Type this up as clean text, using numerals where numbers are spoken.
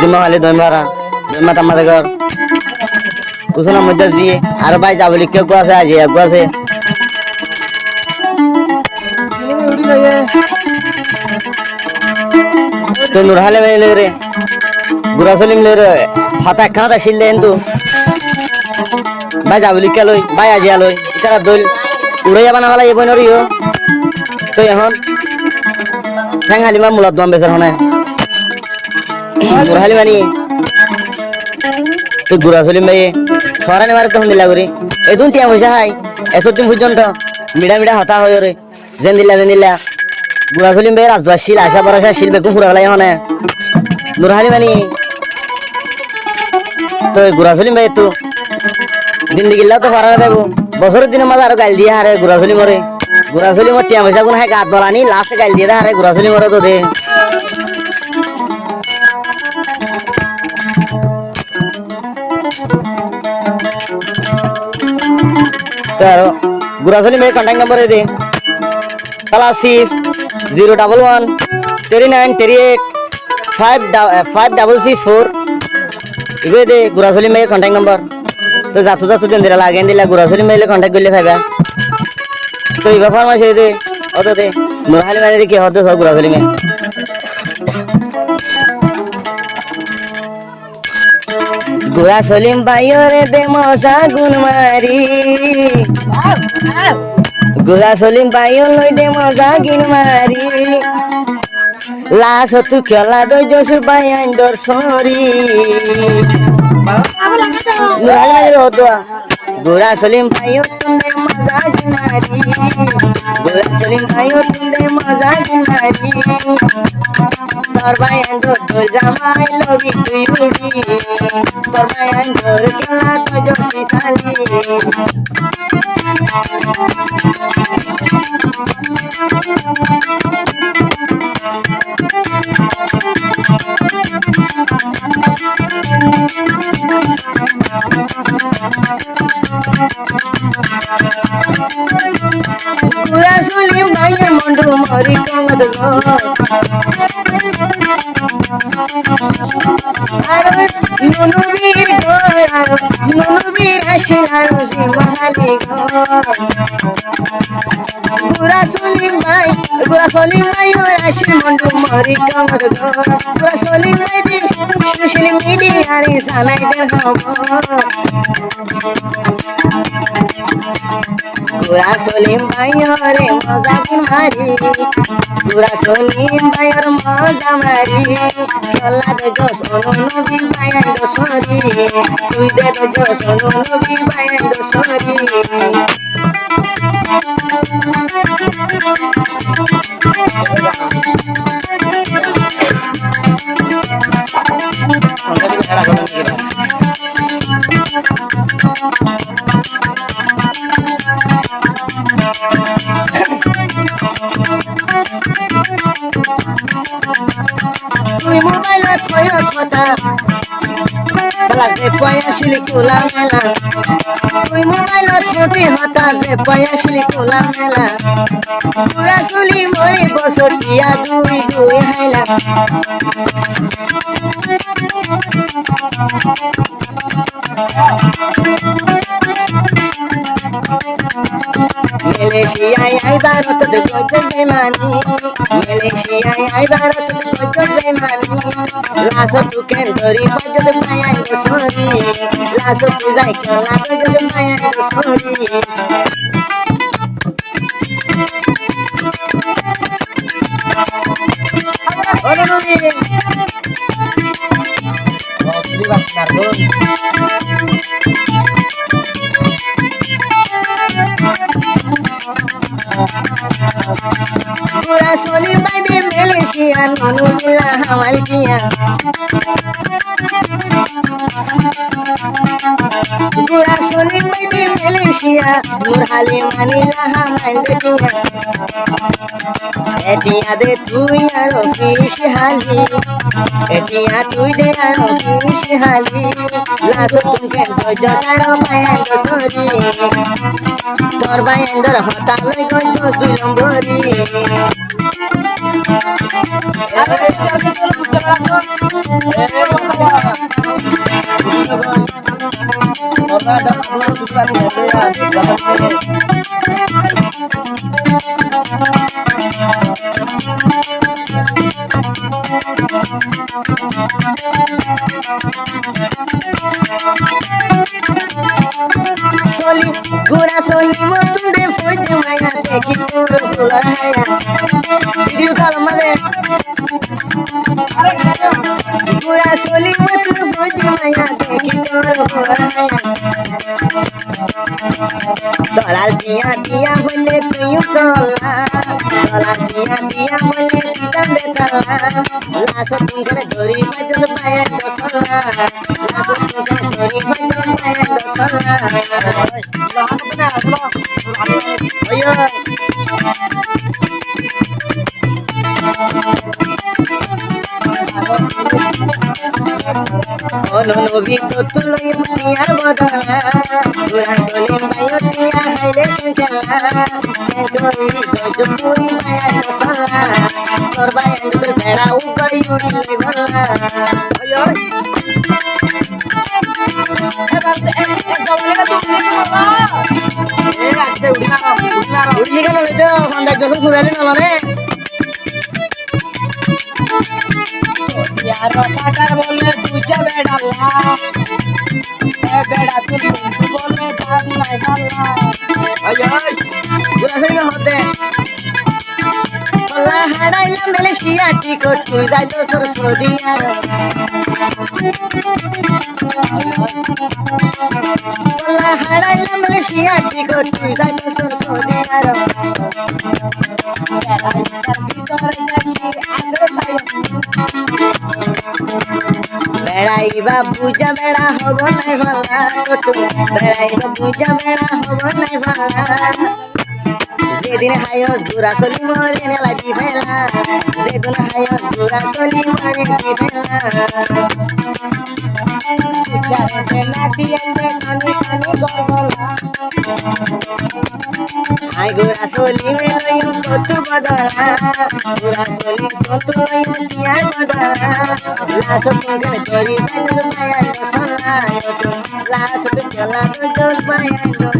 জিম্মা খালি দইমারা দইমা তামাতে ঘর কুসুনের মধ্যে দিয়ে আর ভাই যাবলি কেউ আছে আজি এক আছে তো নুরহালে মেলে রে বুড়া সলিম লে রে হাতা খাতা শিললে কিন্তু ভাই যাবলি কে লই ভাই আজি আলই ইতারা দইল উড়াইয়া বানাওয়ালা এই বইনরিও তো এখন ঠ্যাংহালিমা মুলাদ দম বেচার হনে নুরহালি মানি তুই গুড়া সলিম ভাই সরানি মারে তখন দিলা করি এই দুন টিয়া পয়সা হাই এতদিন পর্যন্ত মিডা মিডা হতা হয় রে যেন দিলা গুড়া সলিম ভাই রাজবাস শিল আশা পরাশা শিল বেকুম ফুরা গেলাই হনে নুরহালি মানি তো গুড়া সলিম ভাই তো জিন্দিগিল্লা তো ফারা দেবো বছরের দিনের মাঝে আরো গাইল দিয়ে হারে গুড়া সলিম মরে গুড়া সলিম টিয়া পয়সা কোন হাই গাত বলানি লাস্টে গাইল দিয়ে হারে গুড়া সলিম মরে তো দে तो गुरासली मेरे कॉन्टैक्ट नंबर है दे +6 011 39 38 5664 इवे दे गुरासली मेरे कॉन्टैक्ट नंबर तो जातु दिन दिला लागे दिला गुरासली मेरे कॉन्टैक्ट करले फायदा तो इवा फरमाइश दे ओतो दे नुरहाली माने के हद सब गुरासली में गुरा सलीम भाइयों रे दे मौसा गुन मारी गुरा सलीम भाइयों लई दे मौसा गुन मारी लाश तू खेला दो जोसु भाई अंदर सोरी नुराल में रो दो गुरा सलीम भाइयों तुम दे मौसा गुन मारी गुरा सलीम भाइयों तुम दे मौसा गुन मारी তোর ভাই আঙ্গুর তোর জামাই লবি তুই উড়ি তোর ভাই আঙ্গুর খেলা তো জসি সালি পুরা সলিম ভাইয়ের মন্ডু মরি কমদ গো আরে নুনুবীর গো নুনুবীর আসিলার সিমহালি গো পুরা সলিম ভাই ওর আসি মন্ডু মরি কমদ গো পুরা সলিম ভাই দিস সোশ্যাল মিডিয়ারে জানাই দে খবর गुरा सलीम भाइयोरे मजा मारी गुरा सलीम भाइयोर मजा मारी चला दे जो सोनू नबी भाई दो सरी तुई दे जो सोनू नबी भाई दो सरी তুই মোবাইল থয়স কথা তালা যে পয়াশিলি কোলা মেলা তুই মোবাইল থতে হতা যে পয়াশিলি কোলা মেলা পুরা চলি মরি বছটিয়া দুই দুই হাইলা Malaysia ay barat de gojol beimani Malaysia ay barat de gojol beimani laso tu ken dori bajot payan do sori laso tu jai kala bajot payan do sori ore nuri Rodri Vascardon Gura Soli by the Malaysia, Nonu Villa Hamalkia. Gura Soli by the Malaysia, Nurhali Manila Hamalkia. Etia de Tuyaro Fishi Hali, Etia Tuyaro Fishi Hali, Lasso Tunken Josaro Mayando Sori, Torbayandor Hotal Gonjos Dulambori. Soli, gura soli motunde foi de manhã, tem que puro pular raia. Video calma de. Gura soli motunde foi de manhã, tem que puro pular raia. Dolar dia dia boleh tuyul tola, dolar dia dia boleh kita betala. Laso tunggal dori baju supaya dosola, laso tunggal dori baju supaya dosola. Ayo. Ono nobi tutul yang tiar bodala, gura solim bayo tiar haile kencala, kendoi dojo kui bayan dosala, korbayan dudul beda ubai uri lebala. Ayo. Udah kan udah tuh, kontak dulu sudahin namanya. यार पाटर बोले पूछे बेड़ा ला ए बेड़ा तू बोले बात नहीं डाला Ayo, gura sering nggak hote. Kalau ada yang Malaysia tikut, kita itu Surabaya. Kalau ada yang Malaysia tikut, kita itu Surabaya. बेड़ा इधर भीतर जाके ऐसे साइड বেড়াইবা পূজা বেড়া হব নাই ভালা কটু বেড়াইবা পূজা বেড়া হব নাই ভালা যেদিন হায়স ঘুরা চলি মরে নেলা দি ফেলা যেদিন হায়স ঘুরা চলি মরে দি ফেলা जाने देना दिए खानी खानी गरगला হাই ঘুরা চলি মেলইম কতু বদলা ঘুরা চলি কতু লইম তিয়ার বদলা লাস পঙ্গল করি বাজল পায়া দসলা লাস তো চলা তো জল পায়া